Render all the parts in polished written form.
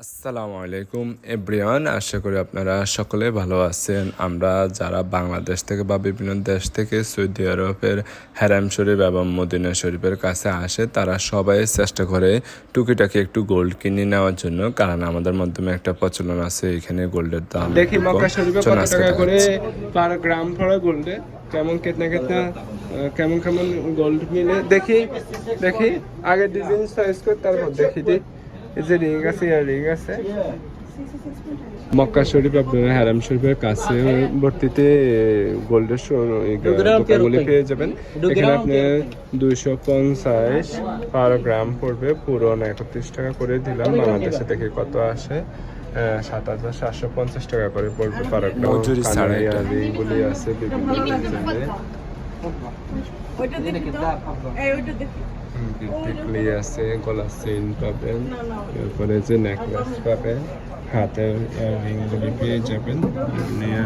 আসসালামু আলাইকুম এভরিওয়ান, আশা করি আপনারা সকলে ভালো আছেন। আমরা যারা বাংলাদেশ থেকে বা বিভিন্ন দেশ থেকে সৌদি আরবের হারাম শরীফ এবং মদিনা শরীফের কাছে আসে, তারা সবাই চেষ্টা করে টুকিটাকি একটু গোল্ড কিনে নেওয়ার জন্য, কারণ আমাদের মাধ্যমে একটা প্রচলন আছে এখানে গোল্ডের দাম। দেখি মক্কা শরীফে কত টাকা করে পার গ্রাম পড়ে গোল্ডে, কেমন কেতনা কেমন কেমন গোল্ড মিলে দেখি আগে ডিজাইন সাইজ করে তারপর দেখি দিই। এই যে রিং আছে, রিং আছে মক্কা শরীফ আপনার হারাম শরীফের কাছে ভর্তিতে গোল্ডের দোকানগুলি পেয়ে যাবেন। এখানে আপনি 250 পার গ্রাম পড়বে, পুরো 31 টাকা করে দিলাম। বাংলাদেশে থেকে কত আসে? 7,750 টাকা করে পড়বে পার গ্রাম। রিংগুলি আছে বিভিন্ন টিকলি আছে, গলার চেইন পাবেন, এরপরে যে নেকলেস পাবেন, হাতের রিংগুলি পেয়ে যাবেন।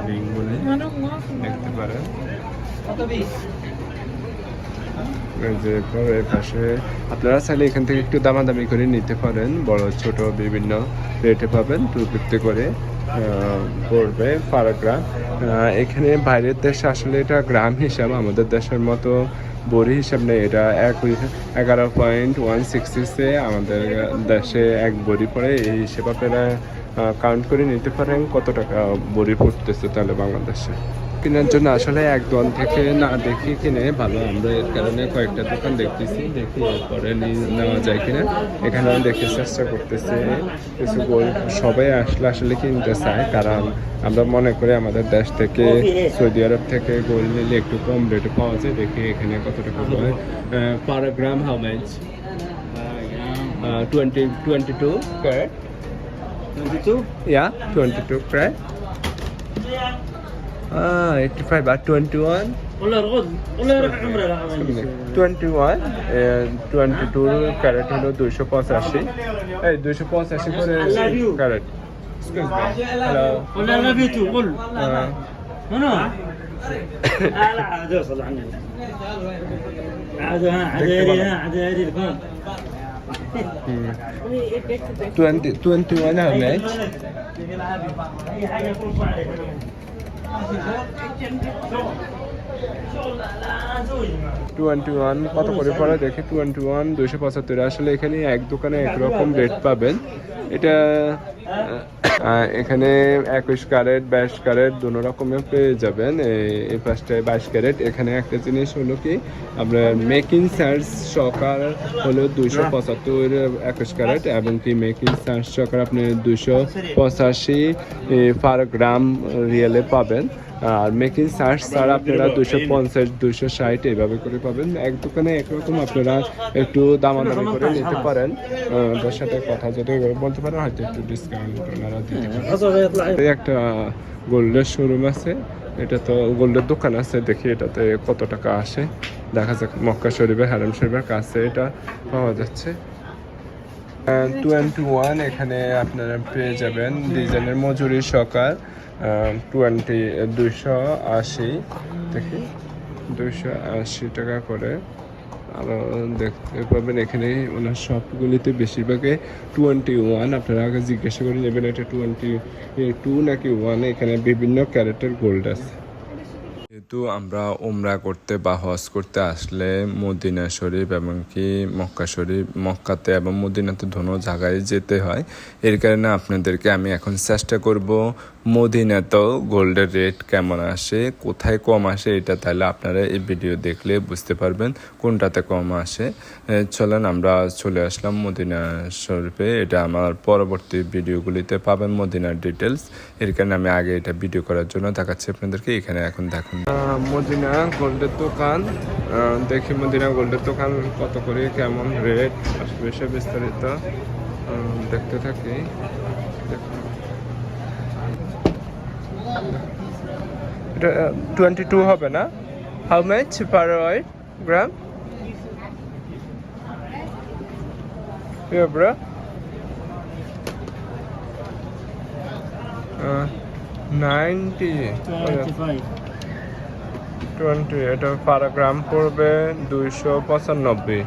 রিংগুলি দেখতে পারেন। যে পাশে আপনারা চাইলে এখান থেকে একটু দামাদামি করে নিতে পারেন, বড় ছোট বিভিন্ন রেটে পাবেন। 250 করে পড়বে পার গ্রাম। এখানে বাইরের দেশে আসলে এটা গ্রাম হিসাব, আমাদের দেশের মতো বড়ি হিসাব নেই। এটা 11.160 আমাদের দেশে এক বড়ি পড়ে। এই হিসেবে আপনারা কাউন্ট করে নিতে পারেন কত টাকা বড়ি পড়তেছে তাহলে বাংলাদেশে। কেনার জন্য আসলে এক দোকান থেকে না দেখি কিনে ভালো। আমরা এর কারণে কয়েকটা দোকান দেখতেছি, দেখি এরপরে নেওয়া যায় কিনা। এখানে আমি দেখে চেষ্টা করতেছি কিছু গোল্ড সবাই আসলে কিনতে চায়, কারণ আমরা মনে করি আমাদের দেশ থেকে সৌদি আরব থেকে গোল্ড নিলে একটু কম রেটে পাওয়া যায়। দেখি এখানে কত টাকা পড়ে per gram. How much? 22 carat. 22? Yeah, 22 carat. 85 আর 21 21 22 ক্যারেট হলো 285। এই 285 করে carat. Excuse me, hello. I love you too. قول. منو؟ لا عاد وصل عننا. عاد هذه الفون. 21 how much? اي حاجه يكون عليك. 21 কত করে পড়ে দেখি। 21 275। আসলে এখানে এক দোকানে একরকম রেট পাবেন। এটা এখানে 21 ক্যারেট 22 ক্যারেট দোনো রকমের পেয়ে যাবেন। এই পাশটায় 22 ক্যারেট। এখানে একটা জিনিস হলো কি, আপনার মেকিং চার্জ সহকার হলো 275 21 ক্যারেট, এবং কি মেকিং চার্জ সহকার আপনি 285 পার গ্রাম রিয়েলে পাবেন। আর মেকিং চার্জ ছাড়া আপনারা 250 260 এইভাবে করে পাবেন। এক দোকানে একরকম, আপনারা একটু দামাদামি করে নিতে পারেন। ওদের সাথে কথা যদি বলতে পারেন, হয়তো একটু ডিসকাউন্ট ওনারা দিতে পারেন। একটা গোল্ডের শোরুম আছে, এটা তো গোল্ডের দোকান আছে। দেখি এটাতে কত টাকা আসে, দেখা যাক। মক্কা শরীফের হারাম শরীফের কাছে এটা পাওয়া যাচ্ছে। 21 এখানে আপনারা পেয়ে যাবেন ডিজাইনের মজুরি সহকার 280। দেখি 280 টাকা করে আরও দেখতে পাবেন। এখানে ওনার শপগুলিতে বেশিরভাগে 21। আপনারা আগে জিজ্ঞাসা করে নেবেন এটা 22 নাকি 1। এখানে বিভিন্ন ক্যারেটের গোল্ড আছে। যেহেতু আমরা উমরা করতে বা হজ করতে আসলে মদিনা শরীফ এবং কি মক্কা শরীফ, মক্কাতে এবং মদিনাতে দোনো জায়গায় যেতে হয়। এর কারণে আপনাদেরকে আমি এখন চেষ্টা করব মদিনাতেও গোল্ডের রেট কেমন আসে, কোথায় কম আসে, এটা তাহলে আপনারা এই ভিডিও দেখলে বুঝতে পারবেন কোনটাতে কম আসে। চলেন আমরা চলে আসলাম মদিনা শরীফে। এটা আমার পরবর্তী ভিডিওগুলিতে পাবেন মদিনার ডিটেলস। এর কারণে আমি আগে এটা ভিডিও করার জন্য দেখাচ্ছি আপনাদেরকে। এখানে এখন দেখুন মদিনা গোল্ডের দোকান। দেখি মদিনা গোল্ডের দোকান কত করে, কেমন রেট বেশি বিস্তারিত দেখতে থাকি। এটা 22 হবে না? How much per gram? Bro 90 20। এটা পার গ্রাম পড়বে 295।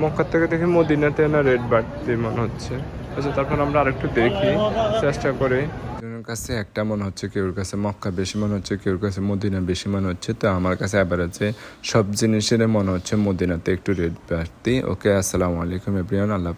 মক্কা থেকে দেখি মদিনাতে না রেট বাড়তি মনে হচ্ছে। আচ্ছা, তারপর আমরা আরেকটু দেখি, চেষ্টা করি। একজনের কাছে একটা মনে হচ্ছে, কেউর কাছে মক্কা বেশি মনে হচ্ছে, কেউর কাছে মদিনা বেশি মনে হচ্ছে। তো আমার কাছে অ্যাভারেজে সব জিনিসের মনে হচ্ছে মদিনাতে একটু রেট বাড়তি। ওকে, আসসালামু আলাইকুম এভরিওয়ান, আল্লাহ।